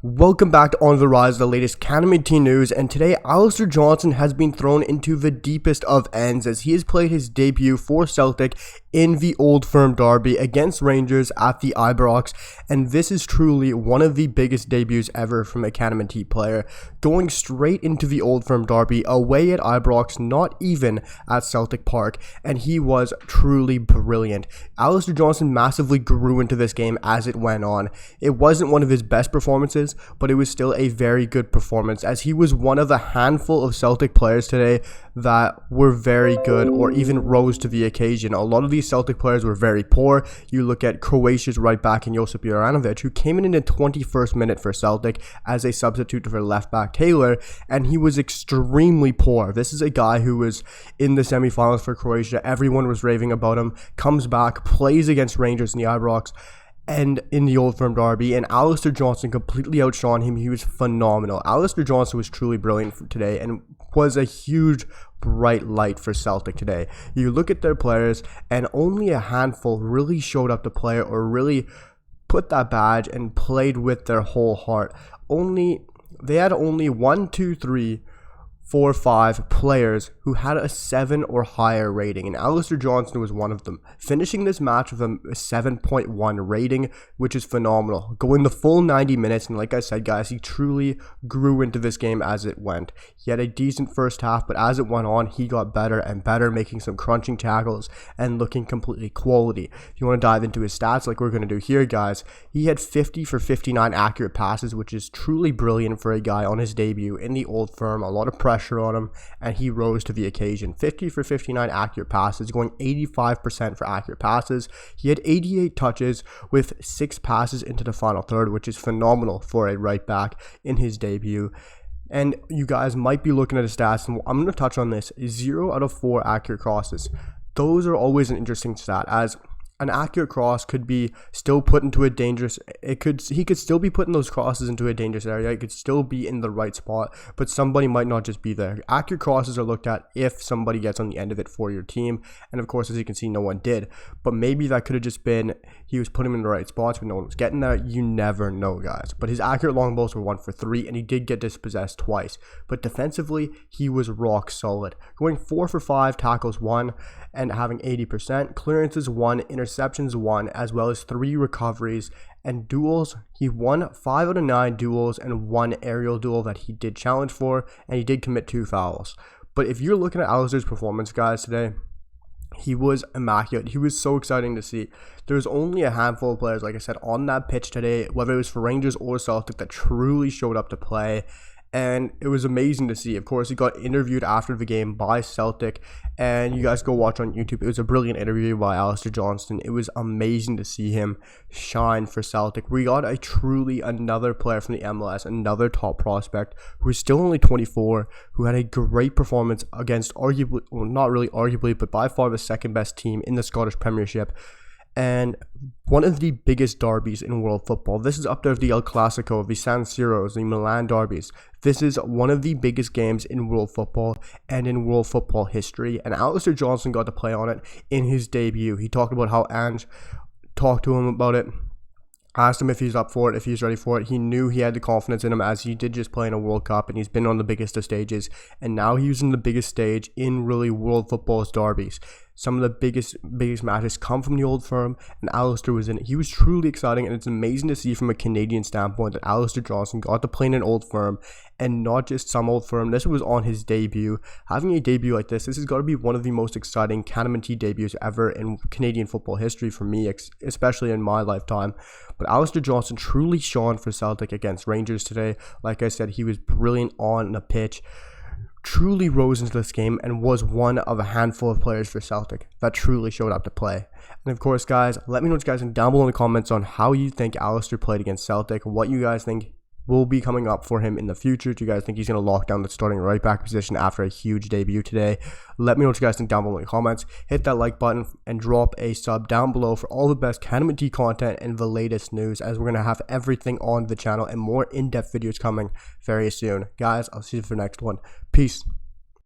Welcome back to On the Rise, the latest CanMNT news, and today Alistair Johnston has been thrown into the deepest of ends as he has played his debut for Celtic in the Old Firm derby against Rangers at the Ibrox, and this is truly one of the biggest debuts ever from a CanMNT player, going straight into the Old Firm derby away at Ibrox, not even at Celtic Park, and he was truly brilliant. Alistair Johnston massively grew into this game as it went on. It wasn't one of his best performances, but it was still a very good performance as he was one of a handful of Celtic players today that were very good or even rose to the occasion. A lot of these Celtic players were very poor. You look at Croatia's right back in Josip Juranovic, who came in the 21st minute for Celtic as a substitute for left back Taylor, and he was extremely poor. This is a guy who was in the semifinals for Croatia. Everyone was raving about him. Comes back, plays against Rangers in the Ibrox and in the Old Firm derby, and Alistair Johnston completely outshone him. He was phenomenal. Alistair Johnston was truly brilliant today and was a huge bright light for Celtic today. You look at their players and only a handful really showed up to play or really put that badge and played with their whole heart. They had only 5 players who had a 7 or higher rating, and Alistair Johnston was one of them, finishing this match with a 7.1 rating, which is phenomenal. Going the full 90 minutes, and like I said, guys, he truly grew into this game as it went. He had a decent first half, but as it went on, he got better and better, making some crunching tackles and looking completely quality. If you want to dive into his stats like we're going to do here, guys, he had 50 for 59 accurate passes, which is truly brilliant for a guy on his debut in the Old Firm. A lot of pressure on him, and he rose to the occasion. 50 for 59 accurate passes, going 85% for accurate passes. He had 88 touches with 6 passes into the final third, which is phenomenal for a right back in his debut. And you guys might be looking at his stats, and I'm going to touch on this. 0 out of 4 accurate crosses. Those are always an interesting stat, as an accurate cross could be still put into a dangerous, he could still be putting those crosses into a dangerous area. It could still be in the right spot, but somebody might not just be there. Accurate crosses are looked at if somebody gets on the end of it for your team, and of course, as you can see, no one did. But maybe that could have just been he was putting him in the right spots, but no one was getting there. You never know, guys. But his accurate long balls were 1 for 3, and he did get dispossessed twice. But defensively, he was rock solid, going 4 for 5, tackles 1, and having 80%, clearances 1, interceptions 1, as well as 3 recoveries, and duels. He won 5 out of 9 duels and 1 aerial duel that he did challenge for, and he did commit 2 fouls. But if you're looking at Alistair's performance, guys, today, he was immaculate. He was so exciting to see. There's only a handful of players, like I said, on that pitch today, whether it was for Rangers or Celtic, that truly showed up to play. And it was amazing to see. Of course, he got interviewed after the game by Celtic, and you guys go watch on YouTube. It was a brilliant interview by Alistair Johnston. It was amazing to see him shine for Celtic. We got another player from the MLS, another top prospect who is still only 24, who had a great performance against arguably, well, not really arguably, but by far the second best team in the Scottish Premiership. And one of the biggest derbies in world football. This is up there with the El Clasico, the San Siros, the Milan derbies. This is one of the biggest games in world football and in world football history. And Alistair Johnston got to play on it in his debut. He talked about how Ange talked to him about it, asked him if he's up for it, if he's ready for it. He knew he had the confidence in him, as he did just play in a World Cup, and he's been on the biggest of stages, and now he's in the biggest stage in really world football's derbies. Some of the biggest matches come from the Old Firm, and Alistair was in it. He was truly exciting, and it's amazing to see from a Canadian standpoint that Alistair Johnston got to play in an Old Firm, and not just some Old Firm. This was on his debut. Having a debut like this has got to be one of the most exciting CanMNT debuts ever in Canadian football history for me, especially in my lifetime. But Alistair Johnston truly shone for Celtic against Rangers today. Like I said, he was brilliant on the pitch. Truly rose into this game and was one of a handful of players for Celtic that truly showed up to play. And of course, guys, let me know what you guys think down below in the comments on how you think Alistair played against Celtic, what you guys think will be coming up for him in the future. Do you guys think he's going to lock down the starting right back position after a huge debut today? Let me know what you guys think down below in the comments. Hit that like button and drop a sub down below for all the best CanMNT content and the latest news, as we're going to have everything on the channel and more in-depth videos coming very soon. Guys, I'll see you for the next one. Peace.